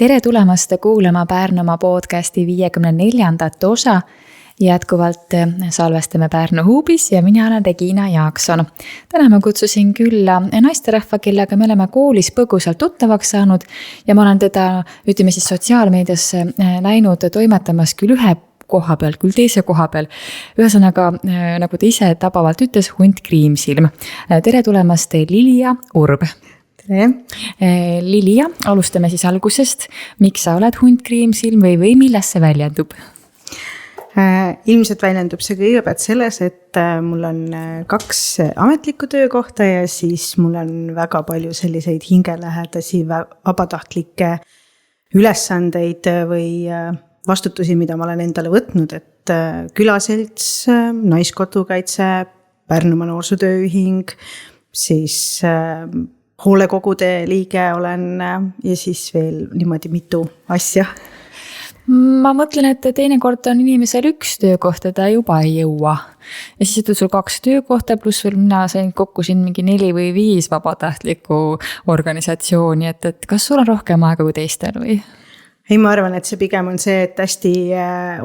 Tere tulemast kuulama Pärnumaa podcasti 54. osa. Jätkuvalt salvestame Pärnu Huubis ja mina olen Regina Jaakson. Täna ma kutsusin külla naisterahva, kellega me oleme koolis põgusalt tuttavaks saanud ja ma olen teda, sotsiaalmeedias näinud toimetamas küll ühe koha peal, küll teise koha peal. Ühesõnaga, nagu ta ise tabavalt ütles, hunt Kriimsilm. Tere tulemast, Lilia Urb. Tere. Lilia, alustame siis algusest. Miks sa oled hunt Kriimsilm või millest see väljendub? Ilmselt väljendub see kõigepealt selles, et mul on 2 ametlikku töökohta ja siis mul on väga palju selliseid hingelähedasi vabatahtlikke ülesandeid või vastutusi, mida ma olen endale võtnud, et külaselts, naiskodukaitse, Pärnumaa noorsootööühing, siis hoolekogude liige olen ja siis veel niimoodi mitu asja. Ma mõtlen, et teinekord on inimesel 1 töökoht ja ta juba ei jõua. Ja siis sul 2 töökohta, pluss veel mina sain kokku siin mingi 4 või 5 vabatahtlikku organisatsiooni, et kas sul on rohkem aega kui teistel või? Ei, ma arvan, et see pigem on see, et hästi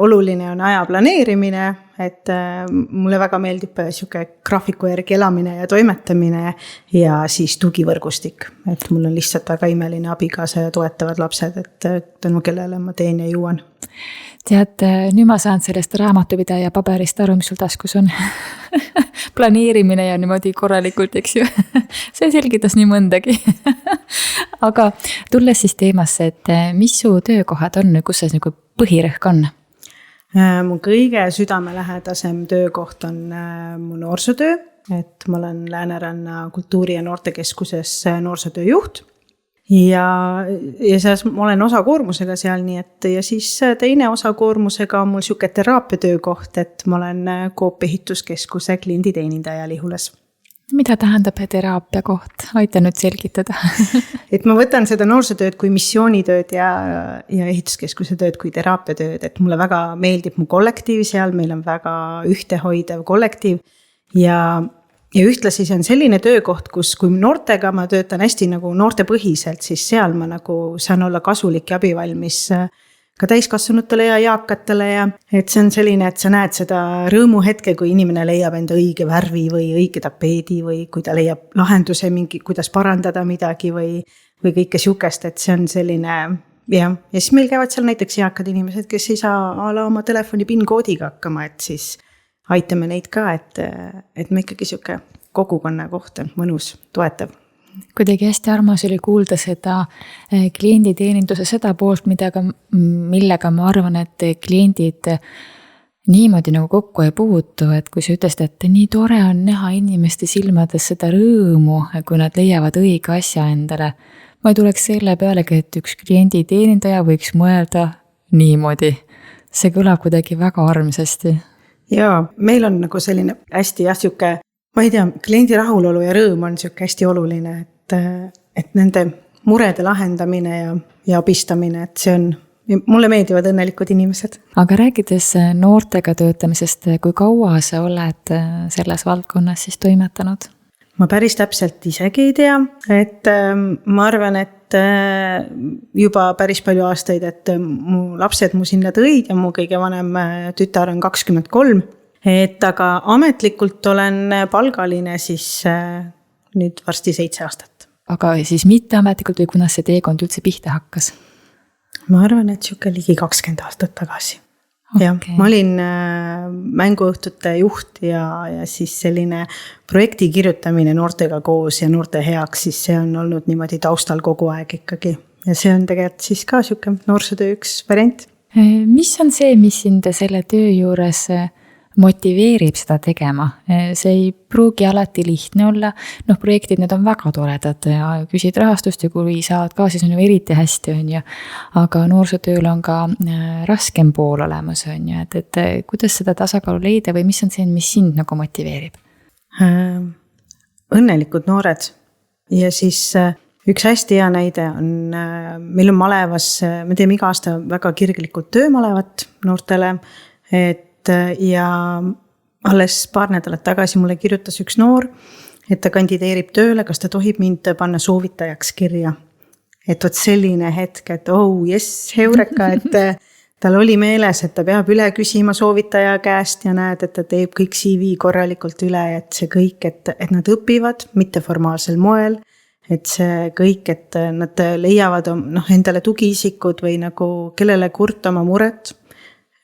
oluline on aja planeerimine, et mulle väga meeldib siuke graafiku järgi elamine ja toimetamine ja siis tugivõrgustik, et mul on lihtsalt väga imeline abikaasa ja toetavad lapsed, et tänu kellele ma teen ja jõuan. Tead, nüüd ma saan sellest raamatupidaja paberist aru, mis sul taskus on. Planeerimine ja niimoodi korralikult, eks ju. See selgitas nii mõndagi. Aga tulles siis teemasse, et mis su töökohad on, kus see nagu põhirõhk on? Mu kõige südamelähedasem töökoht on mu noorsootöö, et ma olen Lääneranna kultuuri- ja noortekeskuses noorsootöö juht. Ja selles ma olen osakoormusega seal, nii et ja siis teine osakoormusega on mul siuke teraapiatöökoht, et ma olen Coop ehituskeskuse klienditeenindaja Lihulas. Mida tähendab teraapia koht? Aita nüüd selgitada. Et ma võtan seda noorsootööd kui missioonitööd ja ehituskeskuse tööd kui teraapiatööd, et mulle väga meeldib mu kollektiiv seal, meil on väga ühtehoidev kollektiiv ja ühtlasi see on selline töökoht, kus kui noortega ma töötan hästi nagu noortepõhiselt, siis seal ma nagu saan olla kasulik ja abivalmis ka täiskasvanutele ja jaakatele ja et see on selline, et sa näed seda rõõmu hetke, kui inimene leiab enda õige värvi või õige tapeedi või kui ta leiab lahenduse mingi, kuidas parandada midagi või kõike siukest, et see on selline ja siis meil käivad seal näiteks jaakad inimesed, kes ei saa oma telefoni PIN-koodiga hakkama, et siis aitame neid ka, et me ikkagi siuke kogukonna koht on mõnus, toetav. Kuidagi hästi armas oli kuulda seda klienditeeninduse seda poolt, millega ma arvan, et kliendid niimoodi nagu kokku ei puutu, et kui sa ütlesid, et nii tore on näha inimeste silmades seda rõõmu, kui nad leiavad õige asja endale. Ma ei tuleks selle pealegi, et üks klienditeenindaja võiks mõelda niimoodi. See kõlab kuidagi väga armsasti. Jaa, meil on nagu selline hästi siuke, ma ei tea, kliendi rahulolu ja rõõm on siuke hästi oluline, et nende murede lahendamine ja abistamine, et see on, mulle meeldivad õnnelikud inimesed. Aga rääkides noortega töötamisest, kui kaua sa oled selles valdkonnas siis toimetanud? Ma päris täpselt isegi ei tea, et ma arvan, et juba päris palju aastaid, et mu lapsed mu sinna tõid ja mu kõige vanem tütar on 23, et aga ametlikult olen palgaline siis nüüd varsti 7 aastat. Aga siis mitte ametlikult või kunas see teekond üldse pihta hakkas? Ma arvan, et siuke ligi 20 aastat tagasi. Okay. Ja, ma olin mänguõhtute juht ja siis selline projekti kirjutamine noortega koos ja noorte heaks, siis see on olnud niimoodi taustal kogu aeg ikkagi. Ja see on tegelikult siis ka siuke noorsootöö üks variant. Mis on see, mis sind selle töö juures motiveerib seda tegema? See ei pruugi alati lihtne olla. Projektid, need on väga toredad ja küsid rahastust ja kui saad ka, siis on ju eriti hästi, on ju. Aga noorsootööl on ka raskem pool olemas, on ju. Et kuidas seda tasakaalu leida või mis on see, mis sind nagu motiveerib? Õnnelikud noored. Ja siis üks hästi hea näide on, meil on malevas, me teeme iga aasta väga kirglikult töömalevat noortele, et ja alles paar nädalat tagasi mulle kirjutas üks noor, et ta kandideerib tööle, kas ta tohib mind panna soovitajaks kirja. et vot selline hetk, et jess, heureka, et tal oli meeles, et ta peab üle küsima soovitaja käest ja näed, et ta teeb kõik CV korralikult üle, et see kõik, et nad õpivad mitteformaalsel moel, et see kõik, et nad leiavad endale tugiisikud või nagu kellele kurta oma muret.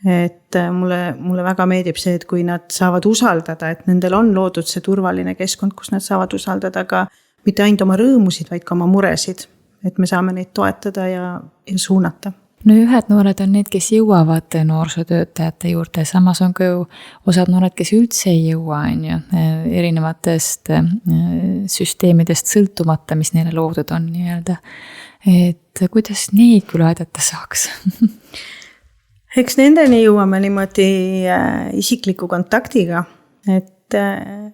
Et mulle väga meeldib see, et kui nad saavad usaldada, et nendel on loodud see turvaline keskkond, kus nad saavad usaldada ka mitte ainult oma rõõmusid, vaid ka oma muresid, et me saame neid toetada ja suunata. No ühed noored on need, kes jõuavad noorsootöötajate juurde, samas on ka ju osad noored, kes üldse ei jõua, erinevatest süsteemidest sõltumata, mis neile loodud on nii-öelda. Et kuidas neid küll aidata saaks? Eks nendeni jõuame niimoodi isikliku kontaktiga, et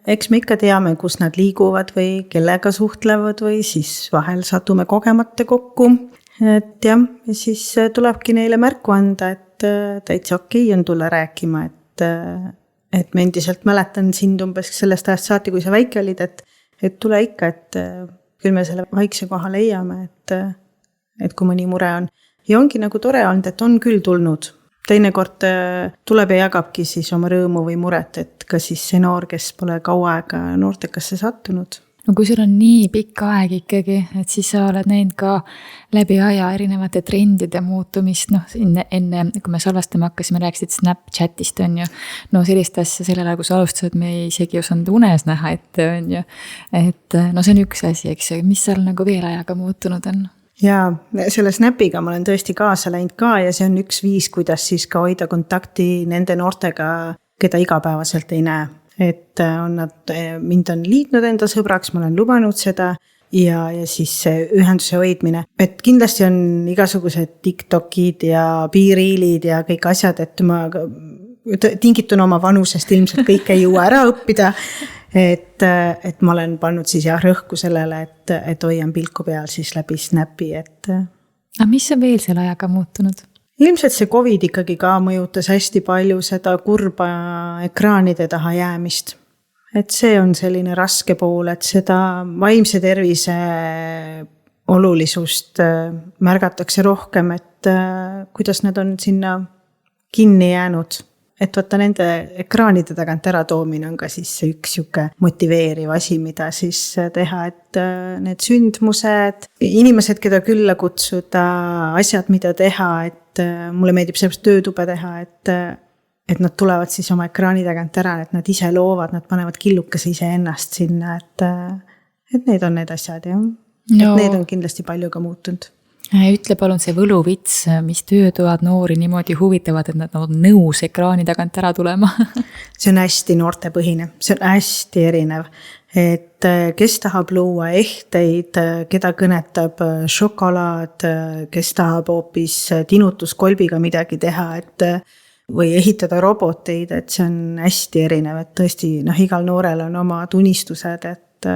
eks me ikka teame, kus nad liiguvad või kellega suhtlevad või siis vahel satume kogemata kokku. Et jah, ja siis tulebki neile märku anda, et täitsa okei on tulla rääkima, et ma endiselt mäletan sind umbes sellest ajast saati, kui sa väike olid, et tule ikka, et küll me selle vaikse koha leiame, et kui mõni mure on. Ja ongi nagu tore olnud, et on küll tulnud. Teinekord tuleb ja jagabki siis oma rõõmu või muret, et ka siis see noor, kes pole kaua aega noortekasse sattunud. No kui sul on nii pikk aeg ikkagi, et siis sa oled näinud ka läbi aja erinevate trendide muutumist, enne kui me salvestama hakkasime, rääkisid Snapchatist on ju, sellist asja sellele, kui sa alustasid, me isegi ei osanud unes näha ette on ju, et see on üks asi, eks ju, mis seal nagu veel ajaga muutunud on? Ja selle Snapiga ma olen tõesti kaasa läinud ka ja see on üks viis, kuidas siis ka hoida kontakti nende noortega, keda igapäevaselt ei näe. Et mind on liitnud enda sõbraks, ma olen lubanud seda ja siis see ühenduse hoidmine. Et kindlasti on igasugused TikTokid ja Be-Reelid ja kõik asjad, et ma tingitun oma vanusest ilmselt kõik ei jõua ära õppida. Et ma olen pannud siis rõhku sellele, et hoian pilku peal siis läbi Snapi. Aga mis on veel selle ajaga muutunud? Ilmselt see COVID ikkagi ka mõjutas hästi palju seda kurba ekraanide taha jäämist. Et see on selline raske pool, et seda vaimse tervise olulisust märgatakse rohkem, et kuidas nad on sinna kinni jäänud. Et võtta nende ekraanide tagant ära toomine on ka siis üks siuke motiveeriv asi, mida siis teha, et need sündmused, inimesed, keda külla kutsuda, asjad, mida teha, et mulle meeldib sellest töötube teha, et nad tulevad siis oma ekraani tagant ära, et nad ise loovad, nad panevad killukese ise ennast sinna, et need on need asjad, jah. Et need on kindlasti palju ka muutunud. Ütle palun see võluvits, mis töötoad noori niimoodi huvitavad, et nad on nõus ekraani tagant ära tulema. See on hästi noortepõhine, see on hästi erinev. Et kes tahab luua ehteid, keda kõnetab šokolaad, kes tahab hoopis tinutuskolbiga midagi teha, või ehitada roboteid, et see on hästi erinev, et tõesti igal noorel on oma tunistused, et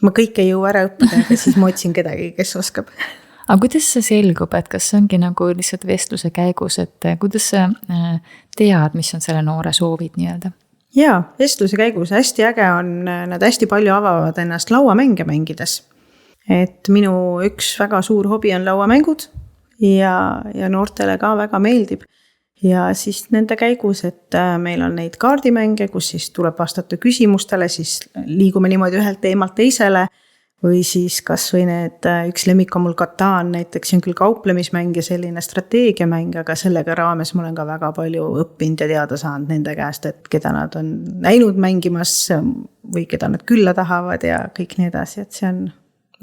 ma kõike ei jõua ära õppida, aga siis ma otsin kedagi, kes oskab. Aga kuidas see selgub, et kas see ongi nagu lihtsalt vestluse käigus, et kuidas sa tead, mis on selle noore soovid nii-öelda? Jaa, vestluse käigus hästi äge on, nad hästi palju avavad ennast lauamänge mängides. Et minu üks väga suur hobi on lauamängud ja noortele ka väga meeldib. Ja siis nende käigus, et meil on neid kaardimänge, kus siis tuleb vastata küsimustele, siis liigume niimoodi ühelt teemalt teisele. Või siis kas või need, üks lemmik on mul Kataan, näiteks see on küll kauplemismäng ja selline strateegiamäng, aga sellega raames ma olen ka väga palju õppinud ja teada saanud nende käest, et keda nad on näinud mängimas või keda nad külla tahavad ja kõik nii edasi, et see on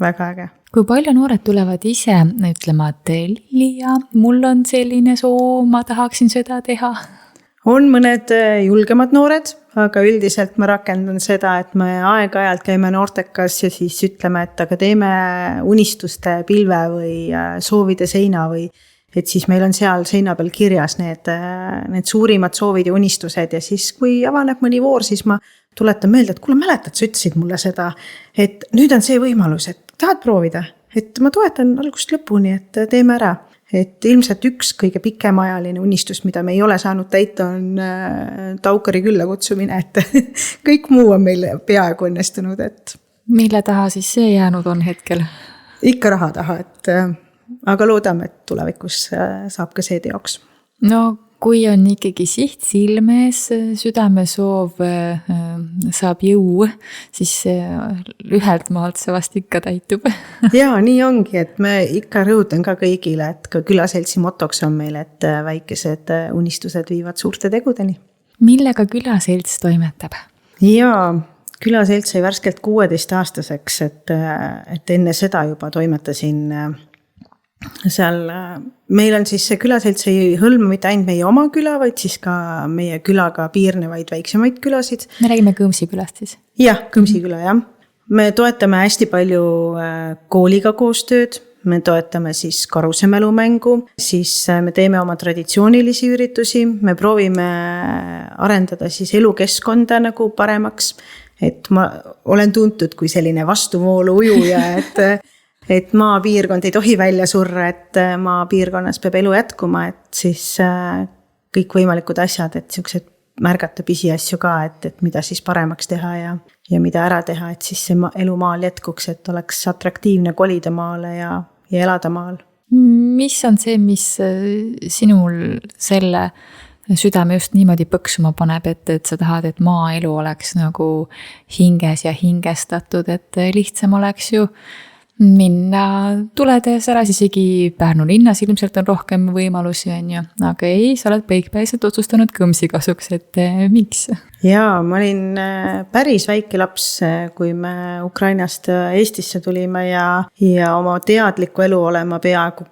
väga äge. Kui palju noored tulevad ise ütlema, et Lilia, mul on selline soov, ma tahaksin seda teha? On mõned julgemad noored, aga üldiselt ma rakendan seda, et me aeg-ajalt käime noortekas ja siis ütleme, et aga teeme unistuste pilve või soovide seina või et siis meil on seal seina peal kirjas need suurimad soovid ja unistused ja siis kui avaneb mõni voor, siis ma tuletan meelde, et kuule mäletad, sa ütlesid mulle seda, et nüüd on see võimalus, et tahad proovida, et ma toetan algust lõpuni, et teeme ära. Et ilmselt üks kõige pikemajaline unistus, mida me ei ole saanud täita, on Taukari külla kutsumine, et kõik muu on meil peaaegu õnnestunud. Et... Mille taha siis see jäänud on hetkel? ikka raha taha, aga loodame, et tulevikus saab ka see teoks. No kui on ikkagi siht silme ees, südamesoov saab jõu, siis ühelt maalt see vast ikka täitub. Jaa, nii ongi, et me ikka rõhutan ka kõigile, et ka külaseltsi motoks on meil, et väikesed unistused viivad suurte tegudeni. Millega külaselts toimetab? Jaa, külaselts sai värskelt 16-aastaseks, et enne seda juba toimetasin seal. Meil on siis see külaselts ei hõlma mitte ainult meie oma küla, vaid siis ka meie külaga piirnevaid väiksemaid külasid. Me räägime Kõmsi külast siis? Jah, Kõmsi küla, jah. Me toetame hästi palju kooliga koostööd, me toetame siis karusemälumängu, siis me teeme oma traditsioonilisi üritusi, me proovime arendada siis elukeskkonda nagu paremaks, et ma olen tuntud kui selline vastuvoolu ujuja, et maapiirkond ei tohi välja surra, et maapiirkonnas peab elu jätkuma, et siis kõik võimalikud asjad, et siuksed märgata pisiasju ka, et mida siis paremaks teha ja mida ära teha, et siis see elu maal jätkuks, et oleks atraktiivne kolida maale ja elada maal. Mis on see, mis sinul selle südame just niimoodi põksuma paneb, et sa tahad, et maaelu oleks nagu hinges ja hingestatud, et lihtsam oleks ju minna tuledes ära, isegi Pärnu linnas ilmselt on rohkem võimalusi, on ju. Aga ei, sa oled põikpäiselt otsustanud Kõmsi kasuks, et miks? Jaa, ma olin päris väike laps, kui me Ukrainast Eestisse tulime ja oma teadliku elu olema peaaegu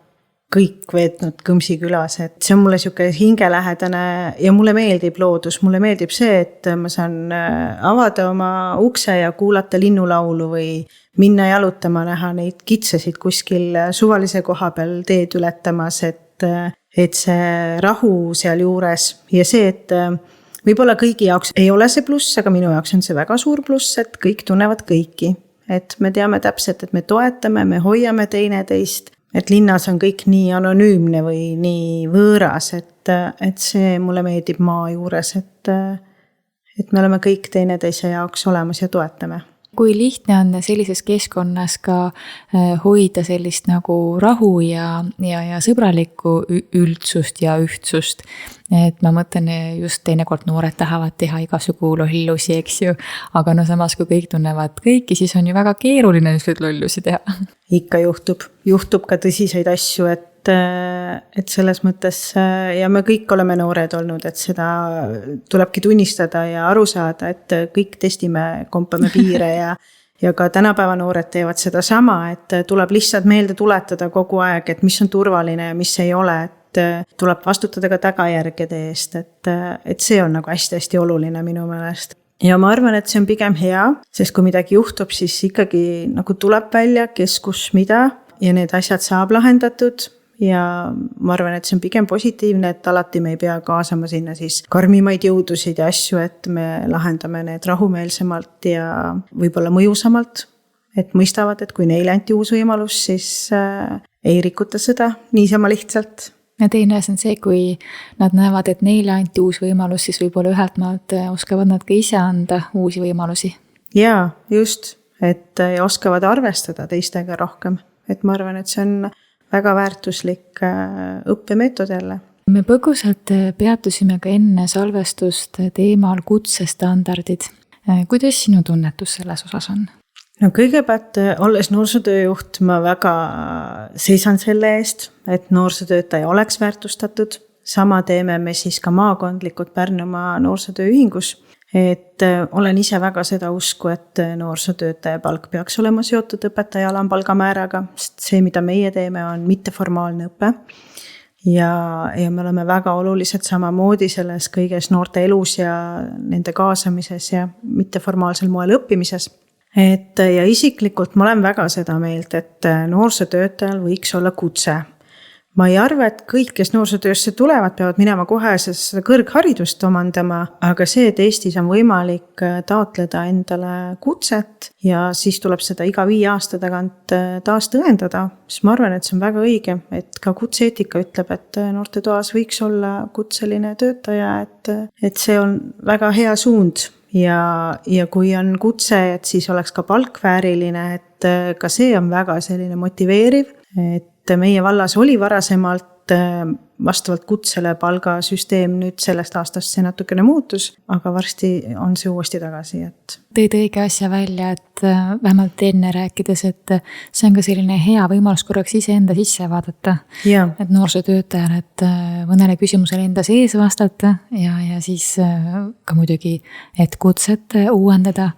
kõik veetnud Kõmsi külas, et see on mulle siuke hingelähedane ja mulle meeldib loodus, mulle meeldib see, et ma saan avada oma ukse ja kuulata linnulaulu või minna jalutama, näha neid kitsesid kuskil suvalise koha peal teed ületamas, et see rahu seal juures ja see, et võib-olla kõigi jaoks ei ole see pluss, aga minu jaoks on see väga suur pluss, et kõik tunnevad kõiki, et me teame täpselt, et me toetame, me hoiame teineteist, et linnas on kõik nii anonüümne või nii võõras, et see mulle meeldib maa juures, et me oleme kõik teineteise jaoks olemas ja toetame. Kui lihtne on sellises keskkonnas ka hoida sellist nagu rahu ja sõbralikku üldsust ja ühtsust. Et ma mõtlen just teinekord noored tahavad teha igasugu lollusi, eks ju. Aga no samas, kui kõik tunnevad kõiki, siis on ju väga keeruline niisugused lollusi teha. Ikka juhtub ka tõsiseid asju, et selles mõttes ja me kõik oleme noored olnud, et seda tulebki tunnistada ja aru saada, et kõik testime, kompame piire ja ka tänapäeva noored teevad seda sama, et tuleb lihtsalt meelde tuletada kogu aeg, et mis on turvaline ja mis ei ole, et tuleb vastutada ka tagajärgede eest, et see on nagu hästi-hästi oluline minu meelest. Ja ma arvan, et see on pigem hea, sest kui midagi juhtub, siis ikkagi nagu tuleb välja, kes kus mida ja need asjad saab lahendatud. Ja ma arvan, et see on pigem positiivne, et alati me ei pea kaasama sinna siis karmimaid jõudusid ja asju, et me lahendame need rahumeelsemalt ja võib-olla mõjusamalt, et mõistavad, et kui neile anti uus võimalus, siis ei rikuta seda niisama lihtsalt. Ja teine on see, kui nad näevad, et neile anti uus võimalus, siis võib-olla ühelt maalt oskavad nad ka ise anda uusi võimalusi. Jaa, just, et oskavad arvestada teistega rohkem, et ma arvan, et see on väga väärtuslik õppemeetod jälle. Me põgusalt peatusime ka enne salvestust teemal kutsestandardid. Kuidas sinu tunnetus selles osas on? No kõigepealt, olles noorsootööjuht, ma väga seisan selle eest, et noorsootöötaja oleks väärtustatud. Sama teeme me siis ka maakondlikud Pärnumaa noorsootööühingus. Et olen ise väga seda usku, et noorsootöötaja palk peaks olema seotud õpetaja alampalgamääraga, sest see, mida meie teeme, on mitteformaalne õpe. Ja me oleme väga olulised samamoodi selles kõiges noorte elus ja nende kaasamises ja mitteformaalsel moel õppimises. Ja isiklikult ma olen väga seda meelt, et noorsootöötajal võiks olla kutse. Ma ei arva, et kõik, kes noorsootöösse tulevad, peavad minema kohe seda kõrgharidust omandama, aga see, et Eestis on võimalik taotleda endale kutset ja siis tuleb seda iga 5 aasta tagant taas tõendada, siis ma arvan, et see on väga õige, et ka kutseetika ütleb, et noortetoas võiks olla kutseline töötaja, et see on väga hea suund ja kui on kutse, et siis oleks ka palk vääriline, et ka see on väga selline motiveeriv, et meie vallas oli varasemalt vastavalt kutsele palgasüsteem, nüüd sellest aastast see natukene muutus, aga varsti on see uuesti tagasi, et. Tõid õige asja välja, et vähemalt enne rääkides, et see on ka selline hea võimalus korraks ise enda sisse vaadata. Et noorsootöötajal, et mõnele küsimusele enda sees vastata ja siis ka muidugi, et kutset uuendada,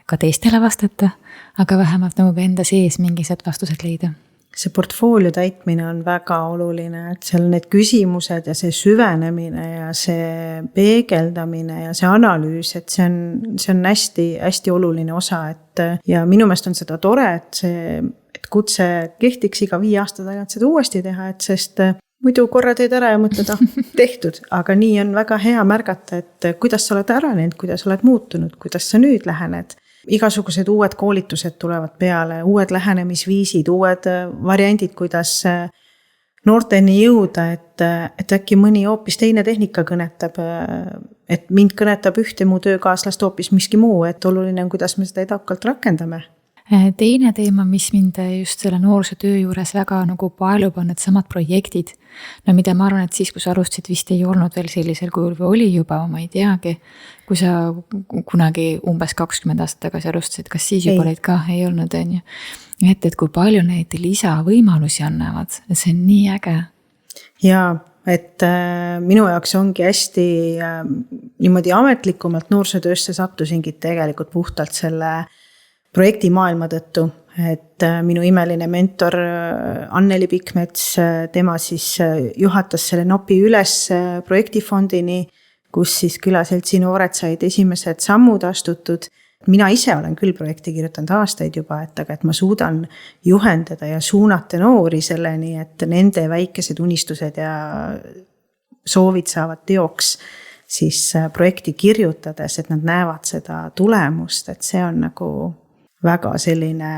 ka teistele vastata, aga vähemalt nagu enda sees mingised vastused leida. See portfoolio täitmine on väga oluline, et seal need küsimused ja see süvenemine ja see peegeldamine ja see analüüs, et see on hästi, hästi oluline osa, et ja minu meelest on seda tore, et kutse kehtiks iga 5 aasta tagant seda uuesti teha, et sest muidu korra teed ära ja mõtled, tehtud, aga nii on väga hea märgata, et kuidas sa oled arenenud, kuidas oled muutunud, kuidas sa nüüd lähened. Igasugused uued koolitused tulevad peale, uued lähenemisviisid, uued variandid, kuidas noorteni jõuda, et äkki mõni hoopis teine tehnika kõnetab, et mind kõnetab ühte mu töökaaslast hoopis miski muu, et oluline on, kuidas me seda edukalt rakendame. Teine teema, mis mind just selle noorsootöö juures väga nagu paelub, on need samad projektid. No mida ma arvan, et siis, kui sa alustasid, vist ei olnud veel sellisel kujul või oli juba, ma ei teagi. Kui sa kunagi umbes 20 aastat tagasi alustasid, kas siis juba olid ka, ei olnud, on ju. Et kui palju neid lisavõimalusi annavad, see on nii äge. Jaa, et minu jaoks ongi hästi niimoodi ametlikumalt noorsootöösse sattusingi tegelikult puhtalt selle projekti maailma tõttu, et minu imeline mentor Anneli Pikmets, tema siis juhatas selle NOPI üles projektifondini, kus siis külaseltsi noored said esimesed sammud astutud. Mina ise olen küll projekti kirjutanud aastaid juba, aga et ma suudan juhendada ja suunata noori selleni, et nende väikesed unistused ja soovid saavad teoks siis projekti kirjutades, et nad näevad seda tulemust, et see on nagu väga selline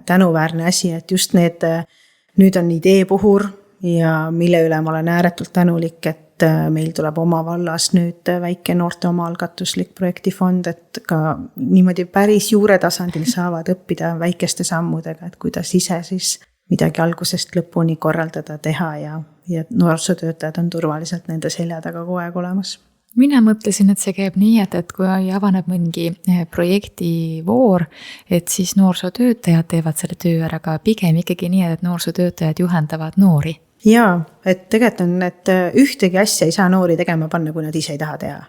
tänuväärne asi, et just nüüd on ideepuhur ja mille üle ma olen ääretult tänulik, et meil tuleb oma vallas nüüd väike noorte omaalgatuslik projektifond, et ka niimoodi päris juure tasandil saavad õppida väikeste sammudega, et kuidas ise siis midagi algusest lõpuni korraldada, teha ja noorsootöötajad on turvaliselt nende selja taga kogu aeg olemas. Mina mõtlesin, et see käib nii, et kui avaneb mingi projektivoor, et siis noorsootöötajad teevad selle töö ära, aga pigem ikkagi nii, et noorsootöötajad juhendavad noori. Jaa, et tegelikult on, et ühtegi asja ei saa noori tegema panna, kui nad ise ei taha teha.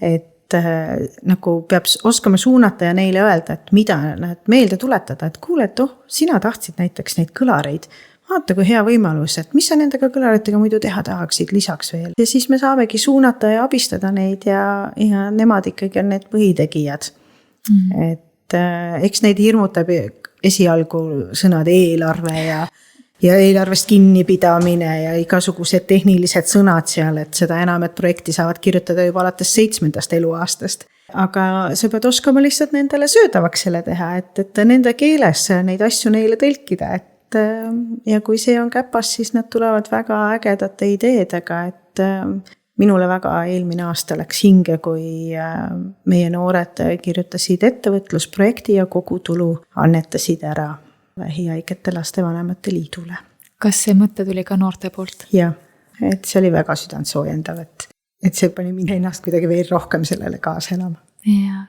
Et nagu peab oskama suunata ja neile öelda, et mida nad meelde tuletada, et kuule, et sina tahtsid näiteks neid kõlareid, vaata kui hea võimalus, et mis sa nendega kõlaritega muidu teha tahaksid lisaks veel. Ja siis me saamegi suunata ja abistada neid ja nemad ikkagi on need põhitegijad. Et eks neid hirmutab esialgu sõnad eelarve ja eelarvest kinnipidamine ja igasugused tehnilised sõnad seal, et seda enam, et projekti saavad kirjutada juba alates 7. eluaastast. Aga sa pead oskama lihtsalt nendele söödavaks selle teha, et nende keeles neid asju neile tõlkida, et ja kui see on käpas, siis nad tulevad väga ägedate ideedega, et minule väga eelmine aasta läks hinge, kui meie noored kirjutasid ettevõtlusprojekti ja kogu tulu annetasid ära vähihaigete lastevanemate liidule. Kas see mõte tuli ka noorte poolt? Jah, et see oli väga südantsoojendav, et see pani mind ennast kuidagi veel rohkem sellele kaasa elama. Ja.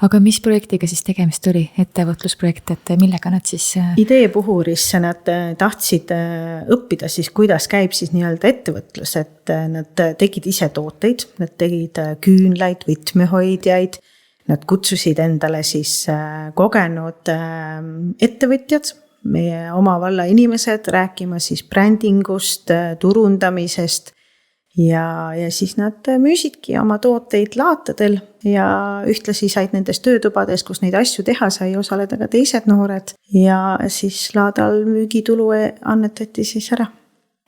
Aga mis projektiga siis tegemist oli, ettevõtlusprojekt, et millega nad siis? Ideepuhuris nad tahtsid õppida siis, kuidas käib siis nii-öelda ettevõtlus, et nad tegid ise tooteid, nad tegid küünlaid, võtmehoidjaid, nad kutsusid endale siis kogenud ettevõtjad, meie oma valla inimesed rääkima siis brändingust, turundamisest, ja siis nad müüsidki oma tooteid laatadel ja ühtlasi said nendes töötubades, kus neid asju teha sai, osaleda ka teised noored ja siis laadal müügitulu annetati siis ära.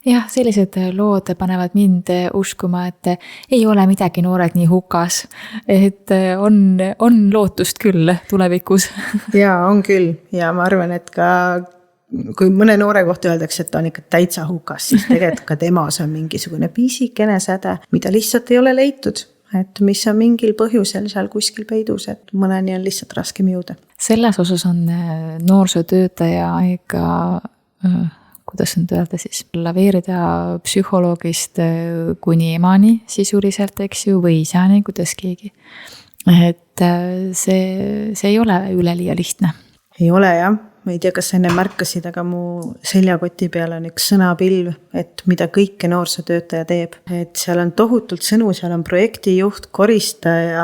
Jah, sellised lood panevad mind uskuma, et ei ole midagi noored nii hukas, et on lootust küll tulevikus. Jaa, on küll ja ma arvan, et ka kui mõne noore kohta öeldakse, et ta on ikka täitsa hukas, siis tegelikult ka temas on mingisugune piisikene säde, mida lihtsalt ei ole leitud. et mis on mingil põhjusel seal kuskil peidus, et mõneni on lihtsalt raskem jõuda. Selles osas on noorsootöötaja ikka, kuidas nüüd öelda siis, laveerida psühholoogist kuni emani sisuliselt, eks ju, või isani, kuidas keegi. Et see ei ole üleliia lihtne. Ei ole jah. Ma ei tea, kas enne märkasid, aga mu seljakoti peal on üks sõnapilv, et mida kõike noorsootöötaja teeb. Et seal on tohutult sõnu, seal on projektijuht, koristaja,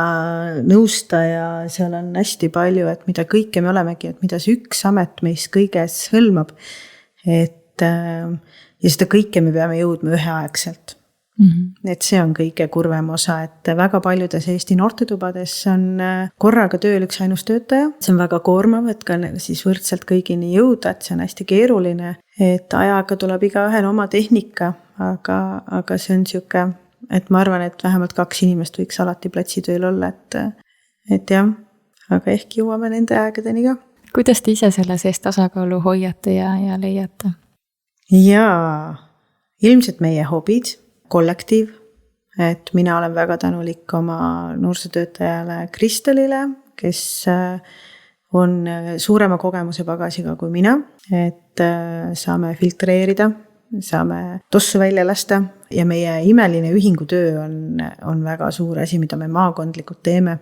nõustaja, seal on hästi palju, et mida kõike me olemegi, et mida see üks amet meis kõiges hõlmab. Et ja seda kõike me peame jõudma üheaegselt. Et see on kõige kurvem osa, et väga paljudes Eesti noortetubades on korraga tööl üks ainus töötaja. See on väga koormav, et ka siis võrdselt kõigini jõuda, et see on hästi keeruline. Et ajaga tuleb igaühel oma tehnika, aga see on siuke, et ma arvan, et vähemalt 2 inimest võiks alati platsitööl olla, et jah, aga ehk jõuame nende aegadeni ka. Kuidas te ise selle sees tasakaalu hoiate ja leiate? Jaa, ilmselt meie hobid, kollektiiv, et mina olen väga tänulik oma noorsootöötajale Kristelile, kes on suurema kogemuse pagasiga kui mina, et saame filtreerida, saame tossu välja lasta ja meie imeline ühingutöö on väga suur asi, mida me maakondlikult teeme.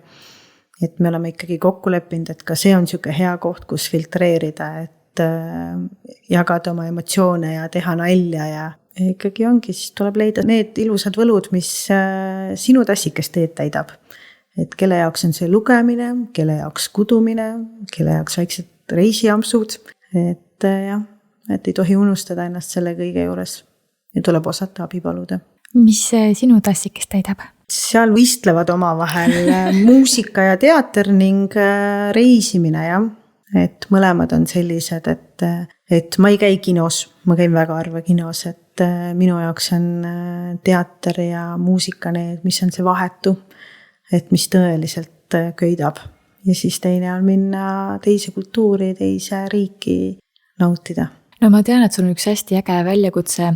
Et me oleme ikkagi kokku leppinud, et ka see on siuke hea koht, kus filtreerida, et jagada oma emotsioone ja teha nalja ja ikkagi ongi, siis tuleb leida need ilusad võlud, mis sinu tassikest teed täidab. Et kelle jaoks on see lugemine, kelle jaoks kudumine, kelle jaoks väiksed reisiampsud. Et jah, et ei tohi unustada ennast selle kõige juures ja tuleb osata abi paluda. Mis sinu tassikest täidab? Seal võistlevad oma vahel muusika ja teater ning reisimine, jah. Et mõlemad on sellised, et ma ei käi kinos, ma käin väga harva kinos, et minu jaoks on teater ja muusika need, mis on see vahetu, et mis tõeliselt köidab. Ja siis teine on minna teise kultuuri, teise riiki nautida. No ma tean, et sul on üks hästi äge väljakutse,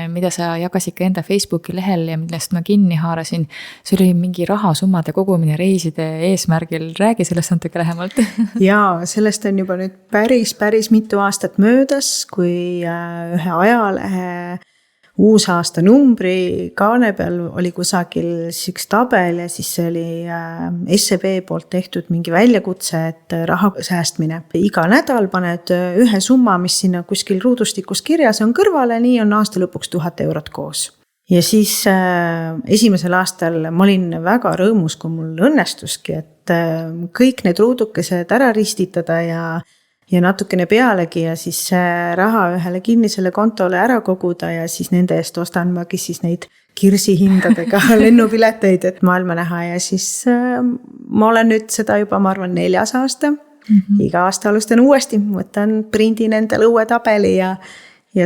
mida sa jagasid ka enda Facebooki lehel ja millest ma kinni haarasin. See oli mingi rahasummade kogumine reiside eesmärgil. Räägi sellest natuke lähemalt. Jaa, sellest on juba nüüd päris mitu aastat möödas, kui ühe ajalehe uusaasta numbri kaane peal oli kusagil üks tabel ja siis see oli SEB poolt tehtud mingi väljakutse, et raha säästmine. Iga nädal paned ühe summa, mis sinna kuskil ruudustikus kirjas on kõrvale, nii on aasta lõpuks 1000 eurot koos. Ja siis esimesel aastal ma olin väga rõõmus, kui mul õnnestuski, et kõik need ruudukesed ära ristitada ja natukene pealegi ja siis raha ühele kinnisele kontole ära koguda ja siis nende eest ostan magi siis neid kirsihindadega lennupileteid, et maailma näha ja siis ma olen nüüd seda juba, ma arvan, 4. aasta. Iga aasta alustan uuesti, võtan prindin endale uue tabeli ja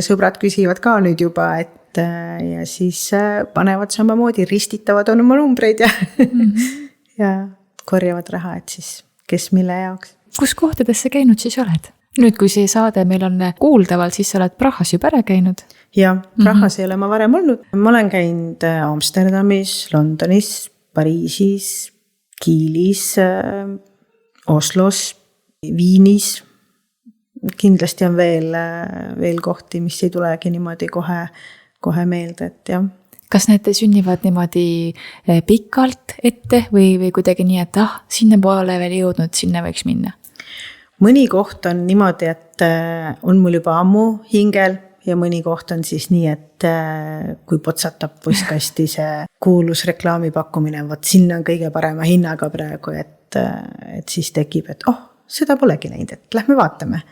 sõbrad küsivad ka nüüd juba, et ja siis panevad samamoodi, ristitavad on oma numbreid ja korjavad raha, et siis kes mille jaoks. Kus kohtades sa käinud siis oled? Nüüd, kui see saade meil on kuuldavalt, siis sa oled Prahas juba ära käinud? Jah, Prahas ei ole ma varem olnud. Ma olen käinud Amsterdamis, Londonis, Pariisis, Kiilis, Oslos, Viinis. Kindlasti on veel kohti, mis ei tulegi niimoodi kohe meelde, et jah. Kas need sünnivad niimoodi pikalt ette või kuidagi nii, et sinna poole veel jõudnud, sinna võiks minna? Mõni koht on niimoodi, et on mul juba ammu hingel ja mõni koht on siis nii, et kui potsatab postkasti see kuulus reklaamipakkumine, võt sinna on kõige parema hinnaga praegu, et siis tekib, et seda polegi näinud, et lähme vaatame.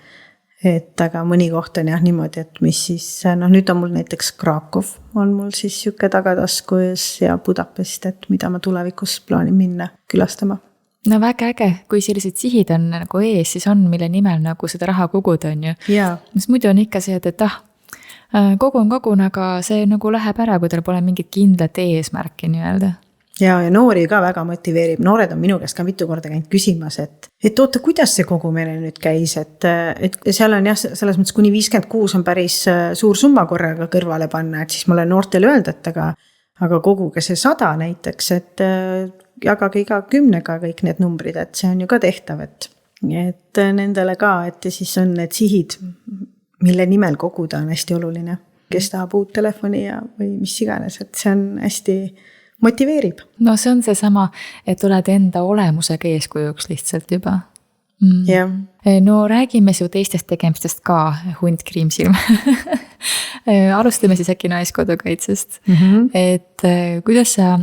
Et aga mõni koht on jah niimoodi, et mis siis, nüüd on mul näiteks Krakow on mul siis siuke tagataskues ja Budapest, et mida ma tulevikus plaanin minna külastama. No väga äge, kui sellised sihid on nagu ees, siis on, mille nimel nagu seda raha koguda on ju. Jaa. Mis muidu on ikka see, et kogun, aga see nagu läheb ära, kui tal pole mingit kindlat eesmärki nii-öelda. Ja noori ka väga motiveerib. Noored on minu käest ka mitu korda käinud küsimas, et oota, kuidas see kogumine nüüd käis, et seal on jah, selles mõttes kuni 56 on päris suur summa korraga kõrvale panna, et siis ma olen noortele öelda, et aga koguge see 100 näiteks, et jagage iga 10-ga kõik need numbrid, et see on ju ka tehtav, et nendele ka, et siis on need sihid, mille nimel koguda on hästi oluline. Kes tahab uut telefoni või mis iganes, et see on hästi motiveerib. No see on see sama, et oled enda olemusega eeskujuks lihtsalt juba. Jah. No räägime su teistest tegemistest ka, Hunt Kriimsilm. Alustame siis äkki Naiskodukaitsest. Et kuidas sa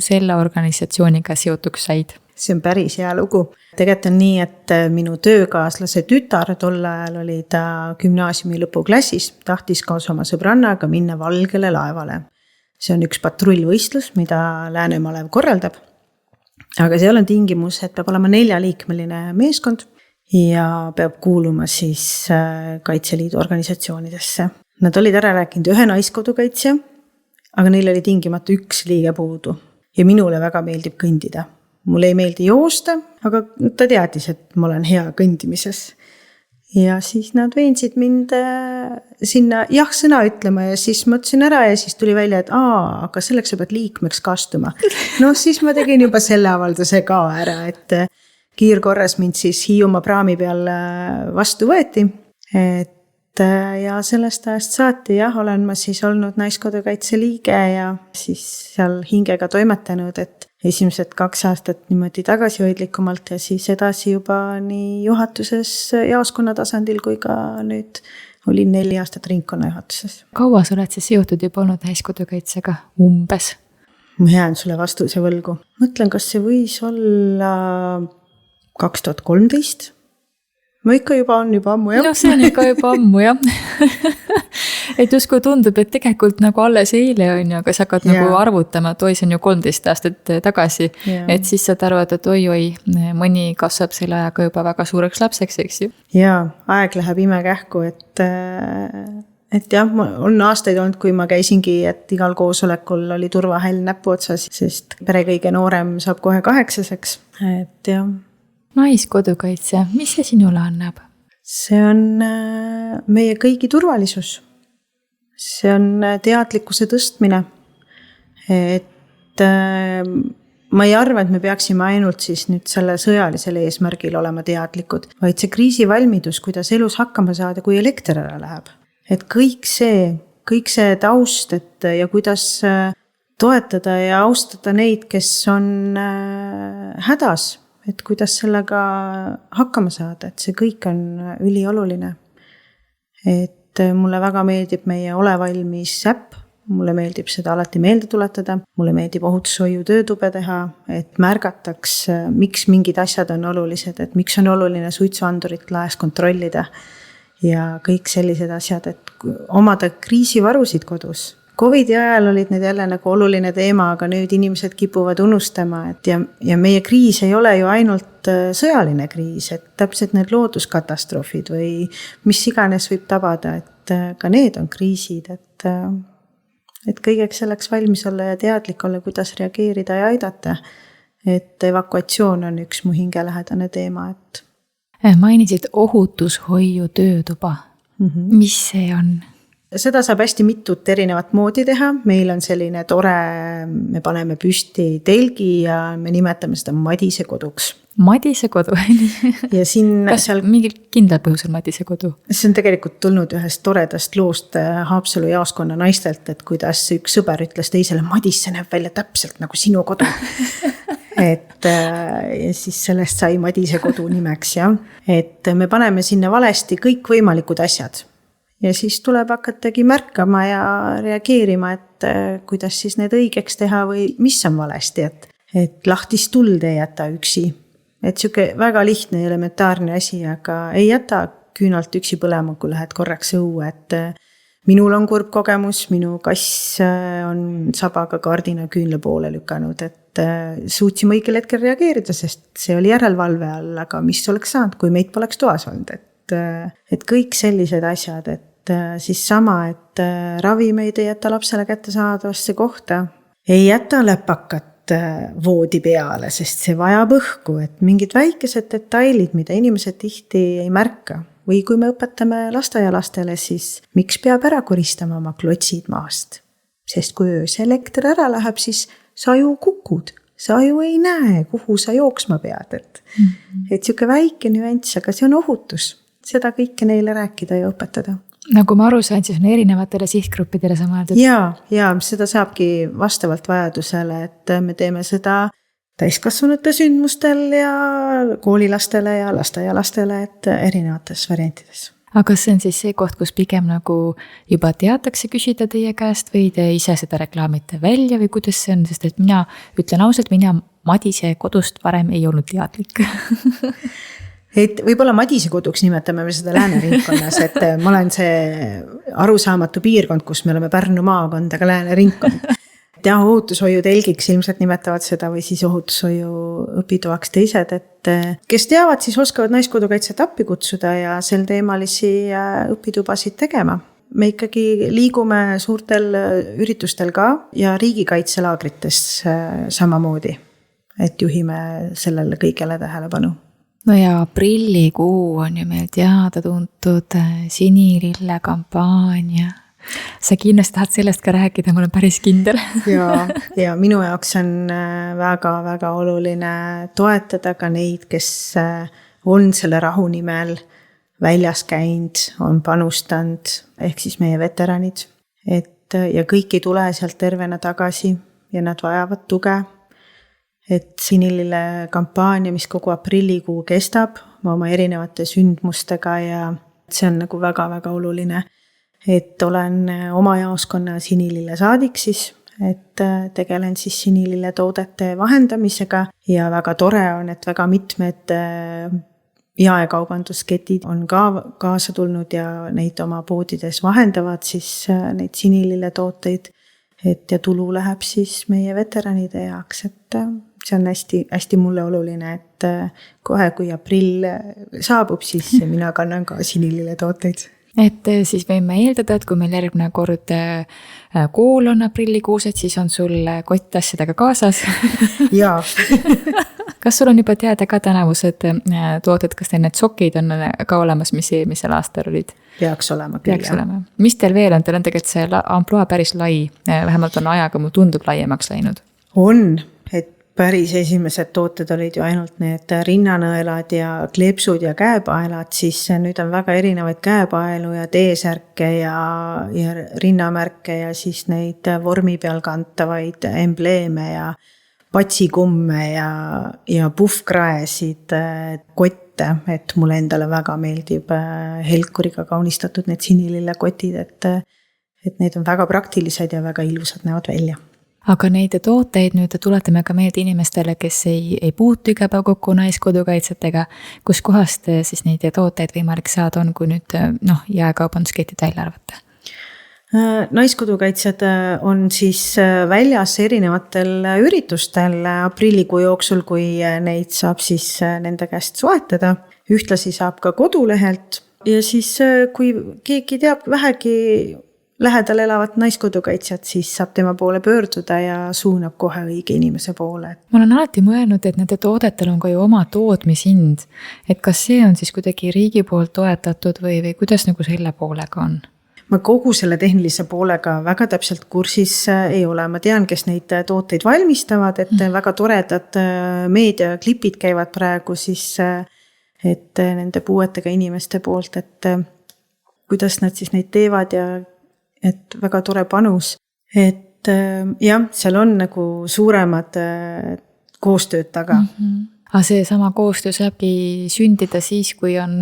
selle organisatsiooniga seotuks said? See on päris hea lugu. Tegelikult on nii, et minu töökaaslase tütar tol ajal oli ta gümnaasiumi lõpuklassis, tahtis koos oma sõbrannaga minna Valgele laevale. See on üks patrullvõistlus, mida Läänemalev korraldab. Aga seal on tingimus, et peab olema 4-liikmeline meeskond ja peab kuuluma siis Kaitseliidu organisatsioonidesse. Nad olid ära rääkinud 1 naiskodukaitsja, aga neil oli tingimata 1 liige puudu. Ja minule väga meeldib kõndida. Mulle ei meeldi joosta, aga ta teadis, et ma olen hea kõndimises. Ja siis nad veensid mind sinna jah-sõna ütlema ja siis mõtlesin ära ja siis tuli välja, et aga selleks sa pead liikmeks kastuma. No siis ma tegin juba selle avalduse ka ära, et kiirkorras mind siis Hiiumaa praami peal vastu võeti. Ja sellest ajast saati olen ma siis olnud Naiskodukaitse liige ja siis seal hingega toimetanud, et esimesed 2 aastat niimoodi tagasihoidlikumalt ja siis edasi juba nii juhatuses jaoskonna tasandil kui ka nüüd olin 4 aastat ringkonna juhatuses. Kaua sa oled siis seotud juba olnud Naiskodukaitsega umbes? Ma jään sulle vastuse võlgu. Mõtlen, kas see võis olla 2013? Ma ikka juba on ammu, jah. No see on ikka juba ammu, jah. Et justkui tundub, et tegelikult nagu alles eile on, aga sa hakkad nagu arvutama, et see on ju 13 aastat tagasi. Et siis saad aru, et oi, mõni kasvab selle ajaga juba väga suureks lapseks, eks ju? Jaa, aeg läheb imekähku, et jah, on aastaid olnud, kui ma käisingi, et igal koosolekul oli turvahäll näpu otsas, sest pere kõige noorem saab kohe 8-seks, et jah. Naiskodukaitse, mis see sinule annab? See on meie kõigi turvalisus. See on teadlikkuse tõstmine. Et ma ei arva, et me peaksime ainult siis nüüd selle sõjalisel eesmärgil olema teadlikud, vaid see kriisivalmidus, kuidas elus hakkama saada, kui elekter ära läheb. Et kõik see taust, ja kuidas toetada ja austada neid, kes on hädas. Et kuidas sellega hakkama saada, et see kõik on ülioluline. Et mulle väga meeldib meie Ole valmis äpp, mulle meeldib seda alati meelde tuletada, mulle meeldib ohutushoiu töötube teha, et märgataks, miks mingid asjad on olulised, et miks on oluline suitsuandurit laes kontrollida ja kõik sellised asjad, et omada kriisivarusid kodus. Covidi ajal olid need jälle nagu oluline teema, aga nüüd inimesed kipuvad unustama, et ja meie kriis ei ole ju ainult sõjaline kriis, et täpselt need looduskatastroofid või mis iganes võib tabada, et ka need on kriisid, et kõigeks selleks valmis olla ja teadlik olla, kuidas reageerida ja aidata, et evakuatsioon on üks mu hingelähedane teema, et mainisid ohutushoiu töötuba. Mis see on? Seda saab hästi mitut erinevat moodi teha. Meil on selline tore, me paneme püsti telgi ja me nimetame seda Madise koduks. Madise kodu? Ja siin kas seal mingil kindlal põhjusel Madise kodu? See on tegelikult tulnud ühest toredast loost Haapsalu jaoskonna naistelt, et kuidas üks sõber ütles teisele, Madisse näeb välja täpselt nagu sinu kodu. Ja siis sellest sai Madise kodu nimeks, jah. Et me paneme sinna valesti kõik võimalikud asjad. Ja siis tuleb hakatagi märkama ja reageerima, et kuidas siis need õigeks teha või mis on valesti, et lahtist tuld ei jäta üksi. Et siuke väga lihtne elementaarne asi, aga ei jäta küünalt üksi põlema, kui lähed korraks õue, et minul on kurb kogemus, minu kass on sabaga kardina küünle poole lükanud, et suutsime õigel hetkel reageerida, sest see oli järelevalve all, aga mis oleks saanud, kui meid poleks toas olnud, et kõik sellised asjad, et siis sama, et ravimeid ei jäta lapsele kättesaadavasse kohta, ei jäta läpakat voodi peale, sest see vajab õhku, et mingid väikesed detailid, mida inimesed tihti ei märka. Või kui me õpetame lasteaialastele, siis miks peab ära koristama oma klotsid maast? sest kui öösel elekter ära läheb, siis sa ju kukud, sa ju ei näe, kuhu sa jooksma pead, et siuke väike nüanss, aga see on ohutus, seda kõike neile rääkida ja õpetada. Nagu ma aru sain, siis on erinevatele sihtgruppidele sa mõeldud? Ja seda saabki vastavalt vajadusele, et me teeme seda täiskasvanute sündmustel ja koolilastele ja lasteaialastele, et erinevates variantides. Aga kas see on siis see koht, kus pigem nagu juba teatakse küsida teie käest või te ise seda reklaamite välja või kuidas see on, sest et mina ütlen ausalt, mina Madise kodust varem ei olnud teadlik. Et võib-olla Madise koduks nimetame me seda Lääne-ringkonnas, et ma olen see arusaamatu piirkond, kus me oleme Pärnu maakond, aga Lääne-ringkond. Ja ohutushoiu telgiks ilmselt nimetavad seda või siis ohutushoiu õpitoaks teised, et kes teavad, siis oskavad Naiskodukaitset appi kutsuda ja sel teemalisi õpitubasid tegema. Me ikkagi liigume suurtel üritustel ka ja riigikaitselaagrites samamoodi, et juhime sellele kõigele tähelepanu. No ja aprillikuu on ju meil teada-tuntud sinilille kampaania. Sa kindlasti tahad sellest ka rääkida, ma olen päris kindel. ja minu jaoks on väga-väga oluline toetada ka neid, kes on selle rahu nimel väljas käinud, on panustanud, ehk siis meie veteranid. Ja kõik ei tule sealt tervena tagasi ja nad vajavad tuge. Et sinilille kampaania, mis kogu aprillikuu kestab, oma erinevate sündmustega ja see on nagu väga-väga oluline. Et olen oma jaoskonna sinilille saadik siis, et tegelen siis sinilille toodete vahendamisega ja väga tore on, et väga mitmed jaekaubanduskettid on ka kaasa tulnud ja neid oma poodides vahendavad siis neid sinilille tooteid, et ja tulu läheb siis meie veteranide jaoks, et see on hästi, hästi mulle oluline, et kohe kui aprill saabub, siis mina kannan ka sinilille tooteid. Et siis võime eeldada, et kui meil järgmine kord kool on aprillikuus, et siis on sul kottasjadega kaasas. Jaa. Kas sul on juba teada ka tänavused tooted, kas teil need sokid on ka olemas, mis eelmisel aastal olid? Peaks olema küll. Peaks olema. Mis teil veel on? Teil on tegelikult see amploa päris lai, vähemalt on ajaga mul tundub laiemaks läinud. On, et päris esimesed tooted olid ju ainult need rinnanõelad ja kleepsud ja käepaelad, siis nüüd on väga erinevaid käepaelu ja T-särke ja rinnamärke ja siis neid vormi peal kantavaid embleeme ja patsikumme ja puhvkraesid, kotte, et mulle endale väga meeldib helkuriga kaunistatud need sinilille kotid, et need on väga praktilised ja väga ilusad näevad välja. Aga neid tooteid nüüd tuletame ka meelde inimestele, kes ei puutu iga päev kokku Naiskodukaitsetega, kus kohast siis neid tooteid võimalik saada on, kui nüüd jaekaubandusketid välja arvata? Naiskodukaitsed on siis väljas erinevatel üritustel aprillikuu jooksul, kui neid saab siis nende käest soetada. Ühtlasi saab ka kodulehelt ja siis kui keegi teab vähegi lähedal elavat Naiskodukaitsjat, siis saab tema poole pöörduda ja suunab kohe õige inimese poole. Ma olen alati mõelnud, et nende toodetel on ka ju oma tootmishind. Et kas see on siis kuidagi riigi poolt toetatud või kuidas nagu selle poolega on? Ma kogu selle tehnilise poolega väga täpselt kursis ei ole. Ma tean, kes neid tooteid valmistavad, et väga toredad meediaklipid käivad praegu siis, et nende puuetega inimeste poolt, et kuidas nad siis neid teevad ja et väga tore panus, et jah, seal on nagu suuremad koostööd taga. Aga see sama koostöö saabki sündida siis, kui on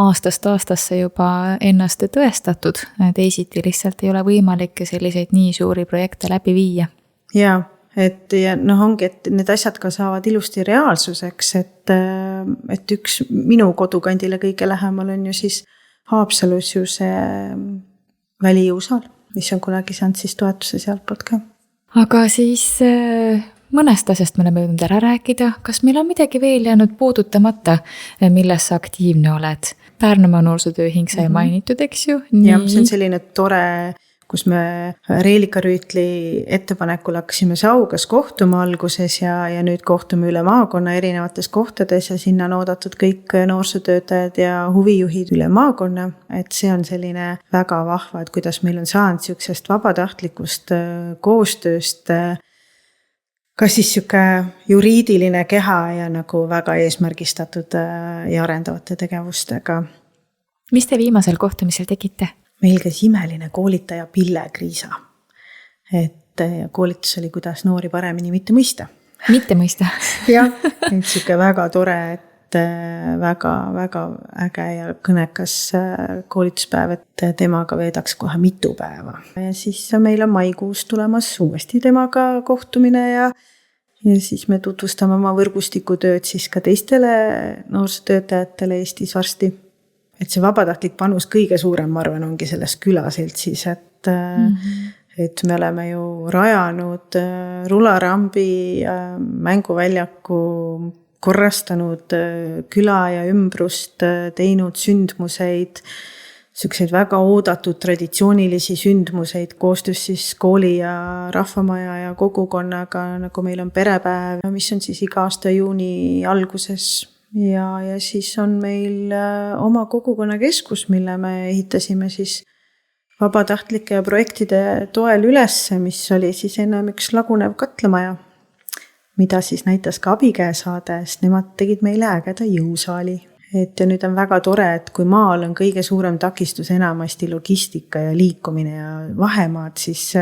aastast aastasse juba ennast tõestatud. Teisiti lihtsalt ei ole võimalik selliseid nii suuri projekte läbi viia. Jaa, et ongi, et need asjad ka saavad ilusti reaalsuseks, et üks minu kodukandile kõige lähemal on ju siis Haapsalus ju see välijõusaal, mis on kunagi saanud siis toetuse sealt poolt ka. Aga siis mõnest asjast me oleme jõudnud ära rääkida. Kas meil on midagi veel jäänud puudutamata, milles sa aktiivne oled? Pärnumaa noorsootööhing sai mainitud, eks ju? Ja see on selline tore kus me Reelika Rüütli ettepanekul hakkasime Saugas kohtuma alguses ja nüüd kohtume üle maakonna erinevates kohtades ja sinna on oodatud kõik noorsootöötajad ja huvijuhid üle maakonna. Et see on selline väga vahva, et kuidas meil on saanud siuksest vabatahtlikust koostööst kas siis siuke juriidiline keha ja nagu väga eesmärgistatud ja arendavate tegevustega. Mis te viimasel kohtumisel tegite? Meil käis imeline koolitaja Pille Kriisa. Et koolitus oli, kuidas noori paremini mitte mõista. Mitte mõista? Jah, et siuke väga tore, et väga äge ja kõnekas koolituspäev, et temaga veedaks kohe mitu päeva. Ja siis meil on maikuus tulemas uuesti temaga kohtumine ja siis me tutvustame oma võrgustikutööd siis ka teistele noorsootöötajatele Eestis varsti. Et see vabatahtlik panus kõige suurem, ma arvan, ongi selles külaseltsis, et me oleme ju rajanud rularambi mänguväljaku, korrastanud küla ja ümbrust, teinud sündmuseid, selliseid väga oodatud traditsioonilisi sündmuseid koostöös siis kooli ja rahvamaja ja kogukonnaga, nagu meil on perepäev, mis on siis iga aasta juuni alguses. Ja siis on meil oma kogukonnakeskus, mille me ehitasime siis vabatahtlike ja projektide toel ülesse, mis oli siis ennem üks lagunev katlamaja, mida siis näitas ka abikäesaade, sest nemad tegid meile ägeda jõusaali. Et ja nüüd on väga tore, et kui maal on kõige suurem takistus enamasti logistika ja liikumine ja vahemaad, siis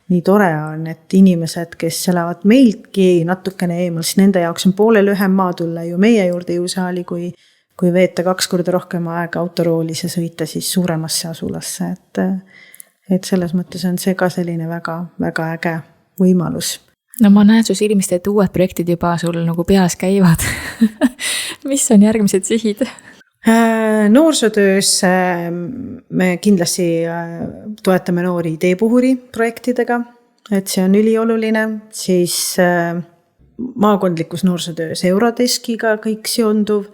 nii tore on, et inimesed, kes elavad meiltki natukene eemal, siis nende jaoks on poole lühem maa tulla ju meie juurde jõusaali, kui veeta 2 korda rohkem aega autoroolis ja sõita siis suuremasse asulasse. Et selles mõttes on see ka selline väga, väga äge võimalus. No ma näen su silmist, et uued projektid juba sul nagu peas käivad. Mis on järgmised sihid? Noorsootöös me kindlasti toetame noori ideepuhuri projektidega, et see on ülioluline, siis maakondlikus noorsootöös Eurodeskiga kõik seonduv.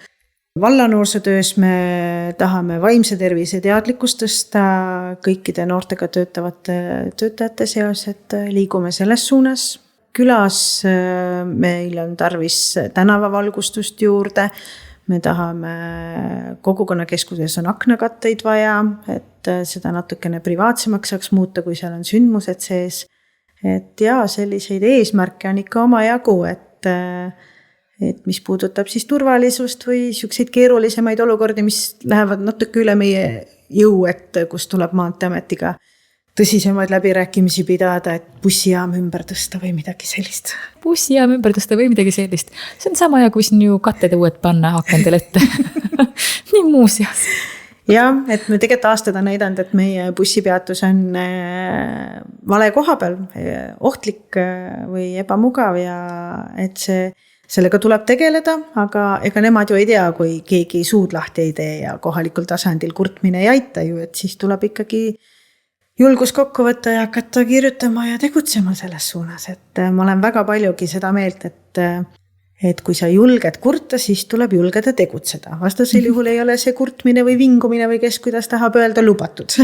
Valla noorsootöös me tahame vaimse tervise teadlikkust tõsta kõikide noortega töötavate töötajate seas, et liigume selles suunas. Külas meil on tarvis tänavavalgustust juurde. Me tahame, kogukonnakeskuses on aknakatteid vaja, et seda natukene privaatsemaks saaks muuta, kui seal on sündmused sees. Et ja selliseid eesmärke on ikka oma jagu, et mis puudutab siis turvalisust või siukseid keerulisemaid olukordi, mis lähevad natuke üle meie jõu, et kus tuleb Maanteeametiga tõsisemaid läbirääkimisi pidada, et bussijaam ümber tõsta või midagi sellist. Bussijaam ümber tõsta või midagi sellist. See on sama ja kui siin ju katted uued panna akendel ette. Nii muuseas. Ja, et me tegelikult aastad on näidanud, et meie bussipeatus on vale koha peal, ohtlik või ebamugav ja et sellega tuleb tegeleda, aga ega nemad ju ei tea, kui keegi suud lahti ei tee ja kohalikul tasandil kurtmine ei aita ju, et siis tuleb ikkagi julgus kokku võtta ja hakata kirjutama ja tegutsema selles suunas, et ma olen väga paljugi seda meelt, et kui sa julged kurta, siis tuleb julgeda tegutseda. Vastasel juhul ei ole see kurtmine või vingumine või kes kuidas tahab öelda lubatud.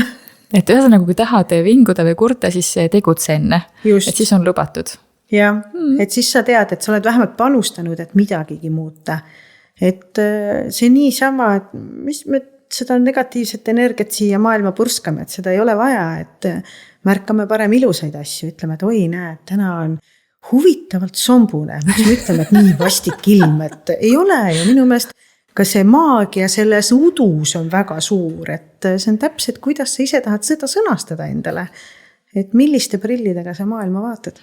Et ühesõnaga, kui tahad vinguda või kurta, siis tegutse enne. Just. Et siis on lubatud. Ja, et siis sa tead, et sa oled vähemalt panustanud, et midagigi muuta. Et see nii sama, et mis me seda negatiivset energiat siia maailma purskame, et seda ei ole vaja, et märkame parem ilusaid asju, ütleme, et oi näed, täna on huvitavalt sombune, miks me ütleme, et nii vastik ilm, et ei ole ju minu meelest ka see maagia selles udus on väga suur, et see on täpselt, kuidas sa ise tahad seda sõnastada endale, et milliste prillidega sa maailma vaatad.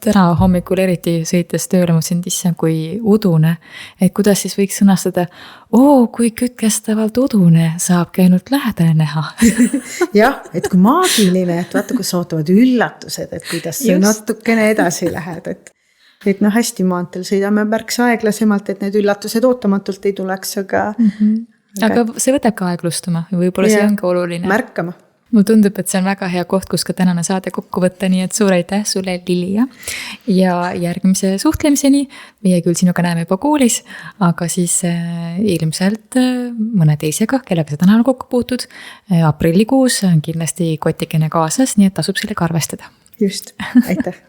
Täna hommikul eriti sõites tööle mõtlesin, issand kui udune, et kuidas siis võiks sõnastada, kui kütkestavalt udune saab käinud lähedale näha. Jah, et kui maagiline, et vaata, kus ootavad üllatused, et kuidas sa natukene edasi lähed, et hästi maantel sõidame märksa aeglasemalt, et need üllatused ootamatult ei tuleks, aga... Aga see võtab ka aeglustuma, võib-olla see on ka oluline. Märkama. Mulle tundub, et see on väga hea koht, kus ka tänane saade kokku võtta, nii et suur aitäh sulle, Lilia. Ja järgmise suhtlemiseni, meie küll sinuga näeme juba koolis, aga siis ilmselt mõne teisega, kellega sa täna kokku puutud. Aprillikuus on kindlasti kotikene kaasas, nii et tasub sellega arvestada. Just, aitäh.